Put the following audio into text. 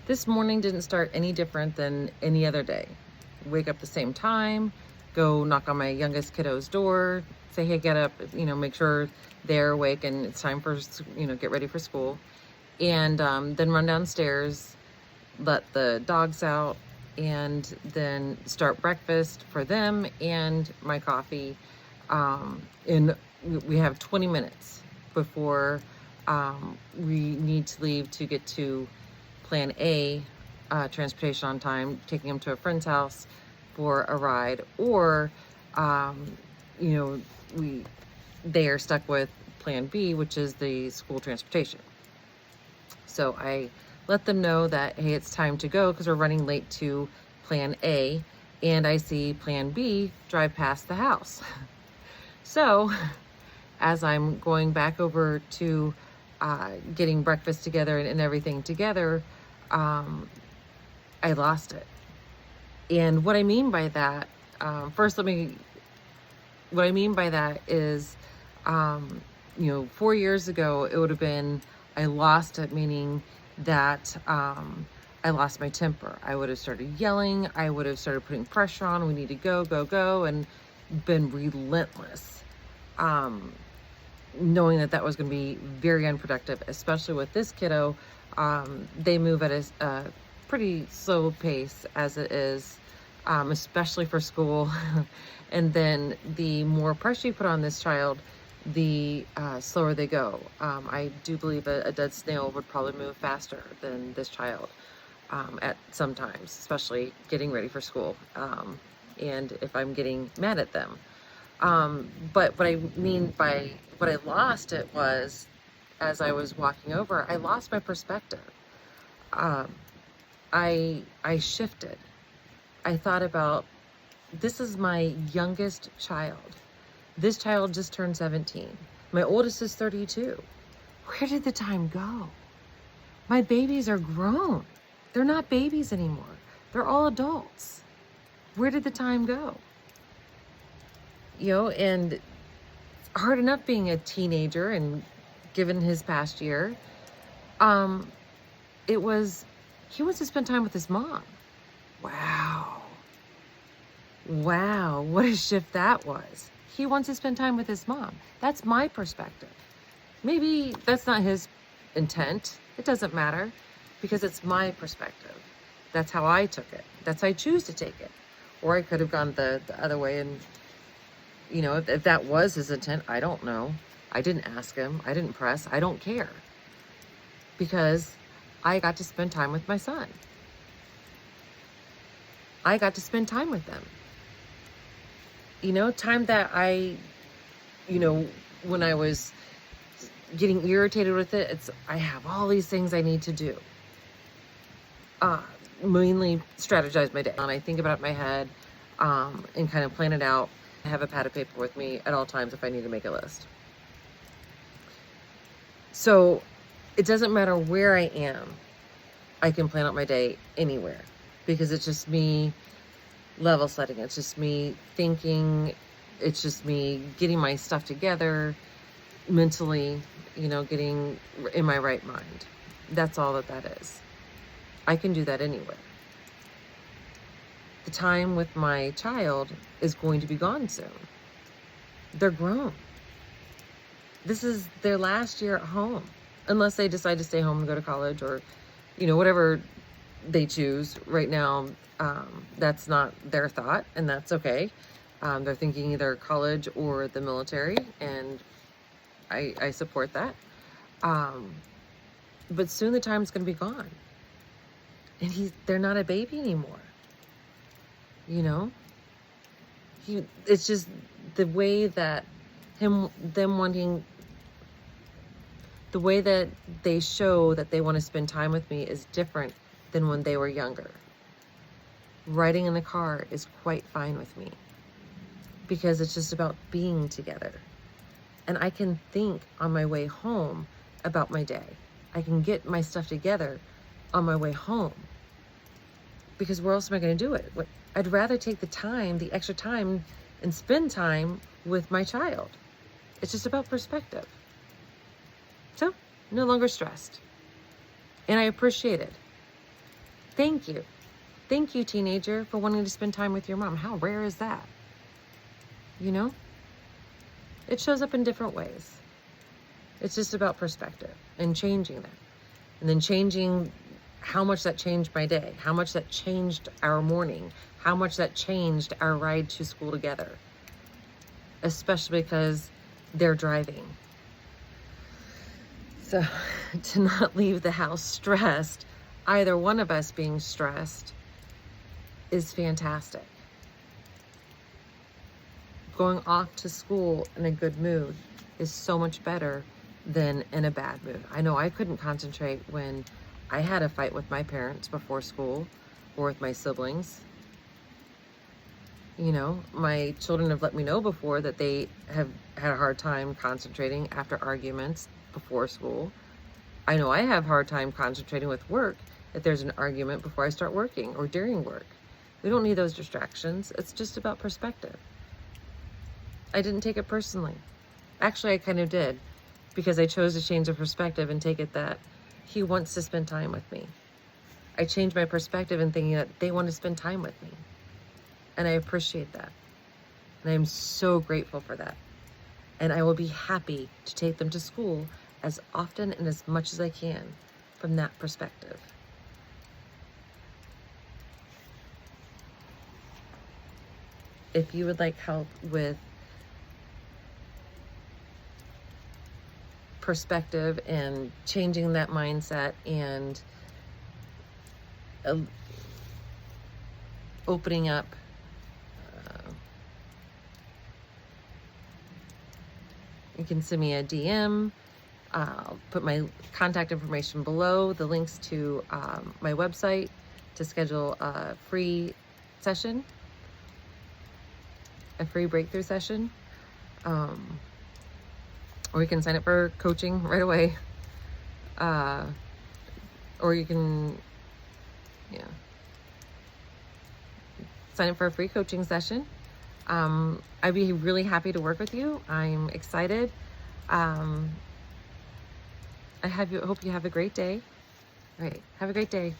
This morning didn't start any different than any other day. Wake up the same time, go knock on my youngest kiddo's door, say, hey, get up, make sure they're awake and it's time for, get ready for school. And then run downstairs, let the dogs out, and then start breakfast for them and my coffee. And we have 20 minutes before we need to leave to get to Plan A, transportation on time, taking them to a friend's house for a ride, or they are stuck with Plan B, which is the school transportation. So I let them know that, hey, it's time to go because we're running late to Plan A, and I see Plan B drive past the house. So as I'm going back over to getting breakfast together and everything together, I lost it. And what I mean by that, what I mean by that is, 4 years ago, it would have been, I lost it, meaning that I lost my temper. I would have started yelling. I would have started putting pressure on. We need to go, go, go, and been relentless. Knowing that was going to be very unproductive, especially with this kiddo. They move at a pretty slow pace as it is, especially for school. And then the more pressure you put on this child, the slower they go. I do believe a dead snail would probably move faster than this child at some times, especially getting ready for school. And if I'm getting mad at them. But what I mean by what I lost it was, as I was walking over, I lost my perspective. I shifted. I thought about, this is my youngest child. This child just turned 17. My oldest is 32. Where did the time go? My babies are grown. They're not babies anymore. They're all adults. Where did the time go? And it's hard enough being a teenager, and given his past year, he wants to spend time with his mom. Wow, what a shift that was. He wants to spend time with his mom. That's my perspective. Maybe that's not his intent. It doesn't matter, because it's my perspective. That's how I took it. That's how I choose to take it. Or I could have gone the other way, and if that was his intent, I don't know. I didn't ask him. I didn't press. I don't care. Because I got to spend time with my son. I got to spend time with them. Time that when I was getting irritated with it, I have all these things I need to do. Mainly strategize my day. And I think about it in my head and kind of plan it out. I have a pad of paper with me at all times if I need to make a list. So it doesn't matter where I am. I can plan out my day anywhere, because it's just me level setting. It's just me thinking. It's just me getting my stuff together mentally, getting in my right mind. That's all that is. I can do that anywhere. The time with my child is going to be gone soon. They're grown. This is their last year at home, unless they decide to stay home and go to college, or, whatever they choose. Right now, that's not their thought, and that's okay. They're thinking either college or the military, and I support that. But soon the time's going to be gone, and they're not a baby anymore. It's just the way that the way that they show that they want to spend time with me is different than when they were younger. Riding in the car is quite fine with me, because it's just about being together. And I can think on my way home about my day. I can get my stuff together on my way home, because where else am I going to do it? I'd rather take the extra time, and spend time with my child. It's just about perspective. So, no longer stressed. And I appreciate it. Thank you. Thank you, teenager, for wanting to spend time with your mom. How rare is that? You know? It shows up in different ways. It's just about perspective and changing that. And then changing how much that changed my day, how much that changed our morning, how much that changed our ride to school together, especially because they're driving. So to not leave the house stressed, either one of us being stressed, is fantastic. Going off to school in a good mood is so much better than in a bad mood. I know I couldn't concentrate when I had a fight with my parents before school or with my siblings. You know, my children have let me know before that they have had a hard time concentrating after arguments before school. I know I have a hard time concentrating with work if there's an argument before I start working or during work. We don't need those distractions. It's just about perspective. I didn't take it personally. Actually, I kind of did, because I chose to change the perspective and take it that he wants to spend time with me. I changed my perspective in thinking that they want to spend time with me. And I appreciate that. And I'm so grateful for that. And I will be happy to take them to school as often and as much as I can from that perspective. If you would like help with perspective and changing that mindset and opening up you can send me a DM. I'll put my contact information below, the links to my website to schedule a free session, a free breakthrough session. Or you can sign up for coaching right away. Or you can, sign up for a free coaching session. I'd be really happy to work with you. I'm excited. I hope you have a great day. All right, have a great day.